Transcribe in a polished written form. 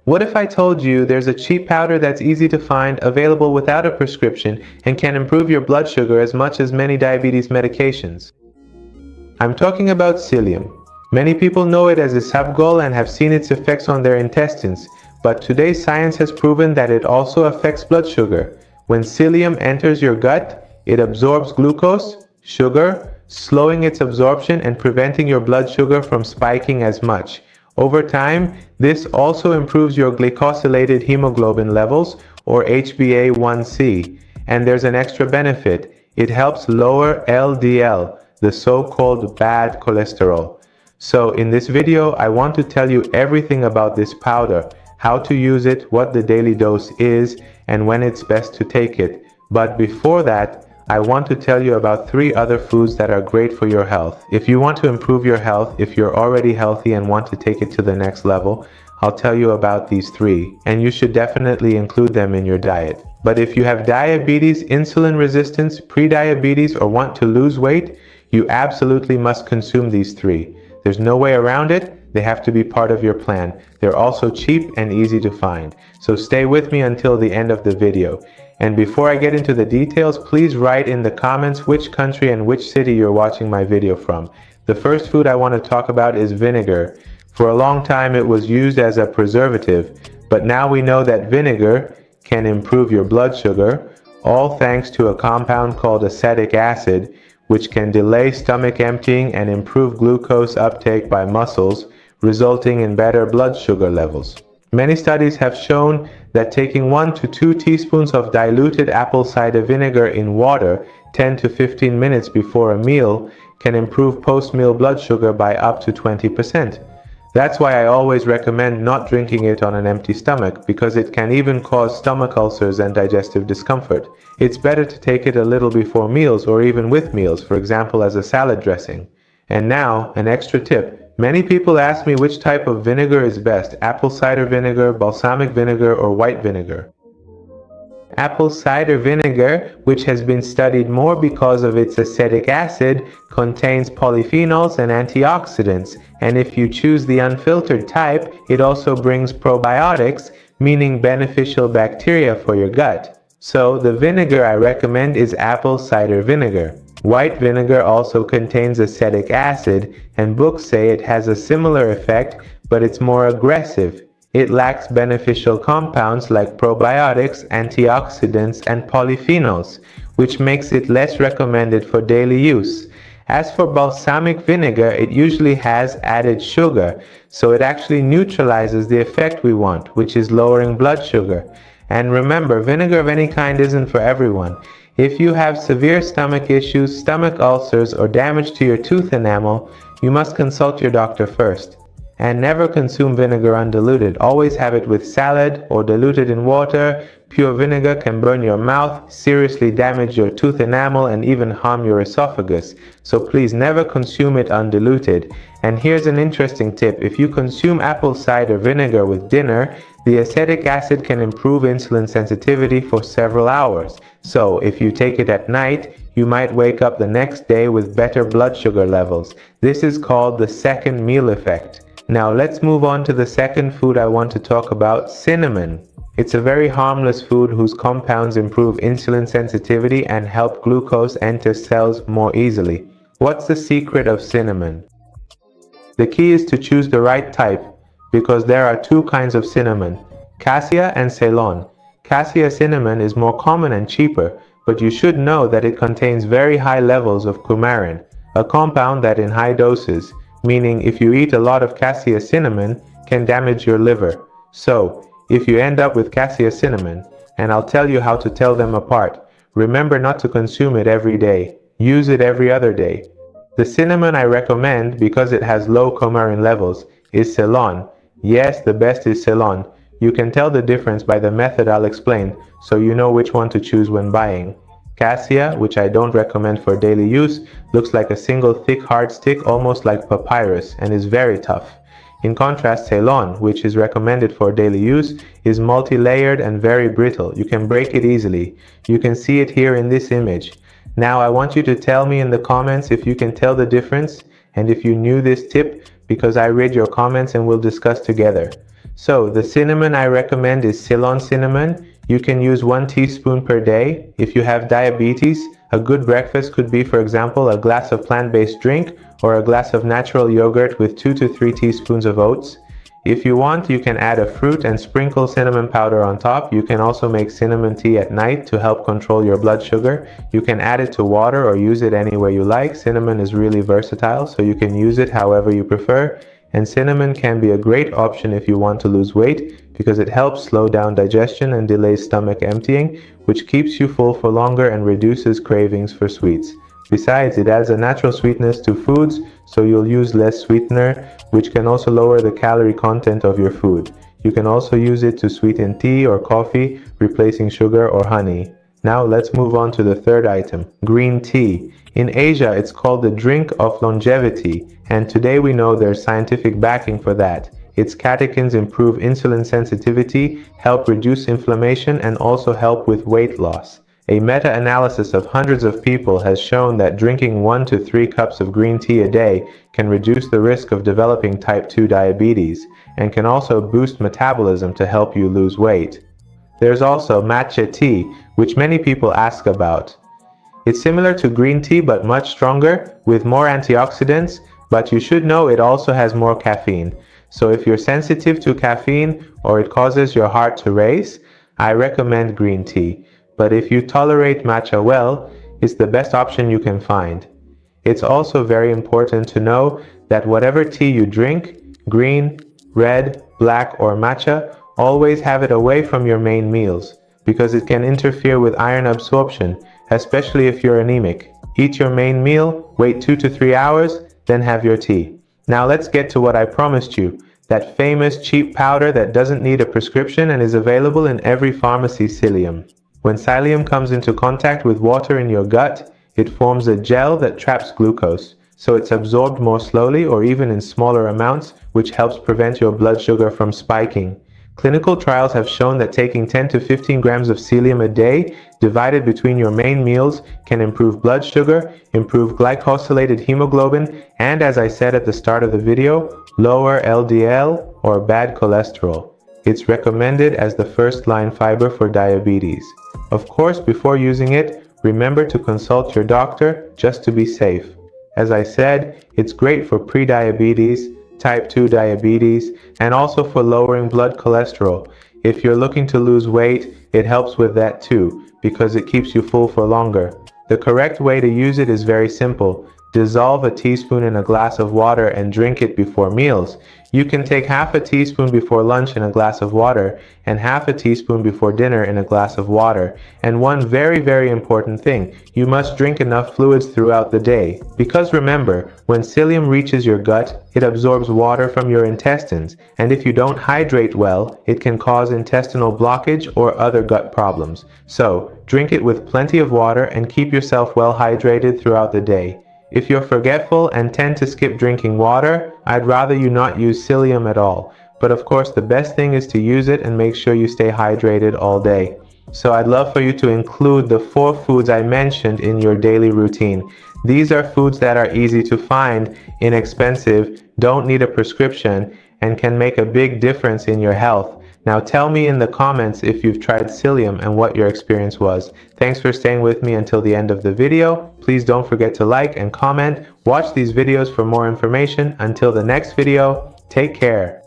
What if I told you there's a cheap powder that's easy to find, available without a prescription, and can improve your blood sugar as much as many diabetes medications? I'm talking about psyllium. Many people know it as Isabgol and have seen its effects on their intestines, but today's science has proven that it also affects blood sugar. When psyllium enters your gut, it absorbs glucose, sugar, slowing its absorption and preventing your blood sugar from spiking as much. Over time, this also improves your glycosylated hemoglobin levels, or HbA1c. And there's an extra benefit. It helps lower LDL, the so-called bad cholesterol. So in this video, I want to tell you everything about this powder, how to use it, what the daily dose is, and when it's best to take it. But before that, I want to tell you about 3 other foods that are great for your health. If you want to improve your health, if you're already healthy and want to take it to the next level, I'll tell you about these 3, and you should definitely include them in your diet. But if you have diabetes, insulin resistance, pre-diabetes, or want to lose weight, you absolutely must consume these 3. There's no way around it. They have to be part of your plan. They're also cheap and easy to find. So stay with me until the end of the video. And before I get into the details, please write in the comments which country and which city you're watching my video from. The first food I want to talk about is vinegar. For a long time it was used as a preservative, but now we know that vinegar can improve your blood sugar, all thanks to a compound called acetic acid, which can delay stomach emptying and improve glucose uptake by muscles, resulting in better blood sugar levels. Many studies have shown that taking 1 to 2 teaspoons of diluted apple cider vinegar in water 10 to 15 minutes before a meal can improve post-meal blood sugar by up to 20%. That's why I always recommend not drinking it on an empty stomach, because it can even cause stomach ulcers and digestive discomfort. It's better to take it a little before meals or even with meals, for example as a salad dressing. And now, an extra tip. Many people ask me which type of vinegar is best, apple cider vinegar, balsamic vinegar, or white vinegar. Apple cider vinegar, which has been studied more because of its acetic acid, contains polyphenols and antioxidants, and if you choose the unfiltered type, it also brings probiotics, meaning beneficial bacteria for your gut. So the vinegar I recommend is apple cider vinegar. White vinegar also contains acetic acid, and books say it has a similar effect, but it's more aggressive. It lacks beneficial compounds like probiotics, antioxidants, and polyphenols, which makes it less recommended for daily use. As for balsamic vinegar, it usually has added sugar, so it actually neutralizes the effect we want, which is lowering blood sugar. And remember, vinegar of any kind isn't for everyone. If you have severe stomach issues, stomach ulcers, or damage to your tooth enamel, you must consult your doctor first. And never consume vinegar undiluted. Always have it with salad or diluted in water. Pure vinegar can burn your mouth, seriously damage your tooth enamel, and even harm your esophagus. So please never consume it undiluted. And here's an interesting tip. If you consume apple cider vinegar with dinner, the acetic acid can improve insulin sensitivity for several hours. So if you take it at night, you might wake up the next day with better blood sugar levels. This is called the second meal effect. Now let's move on to the second food I want to talk about, cinnamon. It's a very harmless food whose compounds improve insulin sensitivity and help glucose enter cells more easily. What's the secret of cinnamon? The key is to choose the right type, because there are 2 kinds of cinnamon, cassia and Ceylon. Cassia cinnamon is more common and cheaper, but you should know that it contains very high levels of coumarin, a compound that in high doses, meaning if you eat a lot of cassia cinnamon, can damage your liver. So, if you end up with cassia cinnamon, and I'll tell you how to tell them apart, remember not to consume it every day. Use it every other day. The cinnamon I recommend, because it has low coumarin levels, is Ceylon. Yes, the best is Ceylon. You can tell the difference by the method I'll explain, so you know which one to choose when buying. Cassia, which I don't recommend for daily use, looks like a single thick hard stick almost like papyrus and is very tough. In contrast, Ceylon, which is recommended for daily use, is multi-layered and very brittle. You can break it easily. You can see it here in this image. Now I want you to tell me in the comments if you can tell the difference and if you knew this tip, because I read your comments and we'll discuss together. So the cinnamon I recommend is Ceylon cinnamon. You can use 1 teaspoon per day. If you have diabetes, a good breakfast could be, for example, a glass of plant-based drink or a glass of natural yogurt with 2 to 3 teaspoons of oats. If you want, you can add a fruit and sprinkle cinnamon powder on top. You can also make cinnamon tea at night to help control your blood sugar. You can add it to water or use it anywhere you like. Cinnamon is really versatile, so you can use it however you prefer. And cinnamon can be a great option if you want to lose weight because it helps slow down digestion and delays stomach emptying, which keeps you full for longer and reduces cravings for sweets. Besides, it adds a natural sweetness to foods, so you'll use less sweetener, which can also lower the calorie content of your food. You can also use it to sweeten tea or coffee, replacing sugar or honey. Now let's move on to the third item, green tea. In Asia, it's called the drink of longevity, and today we know there's scientific backing for that. Its catechins improve insulin sensitivity, help reduce inflammation, and also help with weight loss. A meta-analysis of hundreds of people has shown that drinking 1 to 3 cups of green tea a day can reduce the risk of developing type 2 diabetes and can also boost metabolism to help you lose weight. There's also matcha tea, which many people ask about. It's similar to green tea but much stronger with more antioxidants, but you should know it also has more caffeine. So if you're sensitive to caffeine or it causes your heart to race, I recommend green tea. But if you tolerate matcha well, it's the best option you can find. It's also very important to know that whatever tea you drink, green, red, black, or matcha, always have it away from your main meals because it can interfere with iron absorption, especially if you're anemic. Eat your main meal, wait 2 to 3 hours, then have your tea. Now let's get to what I promised you, that famous cheap powder that doesn't need a prescription and is available in every pharmacy, Psyllium. When psyllium comes into contact with water in your gut, it forms a gel that traps glucose, so it's absorbed more slowly or even in smaller amounts, which helps prevent your blood sugar from spiking. Clinical trials have shown that taking 10 to 15 grams of psyllium a day, divided between your main meals, can improve blood sugar, improve glycosylated hemoglobin, and as I said at the start of the video, lower LDL or bad cholesterol. It's recommended as the first-line fiber for diabetes. Of course, before using it, remember to consult your doctor just to be safe. As I said, it's great for pre-diabetes, type 2 diabetes, and also for lowering blood cholesterol. If you're looking to lose weight, it helps with that too, because it keeps you full for longer. The correct way to use it is very simple. Dissolve a teaspoon in a glass of water and drink it before meals. You can take half a teaspoon before lunch in a glass of water and half a teaspoon before dinner in a glass of water. And one very important thing, you must drink enough fluids throughout the day. Because remember, when psyllium reaches your gut, it absorbs water from your intestines, and if you don't hydrate well, it can cause intestinal blockage or other gut problems. So, drink it with plenty of water and keep yourself well hydrated throughout the day. If you're forgetful and tend to skip drinking water, I'd rather you not use psyllium at all. But of course, the best thing is to use it and make sure you stay hydrated all day. So I'd love for you to include the 4 foods I mentioned in your daily routine. These are foods that are easy to find, inexpensive, don't need a prescription, and can make a big difference in your health. Now tell me in the comments if you've tried psyllium and what your experience was. Thanks for staying with me until the end of the video. Please don't forget to like and comment. Watch these videos for more information. Until the next video, take care.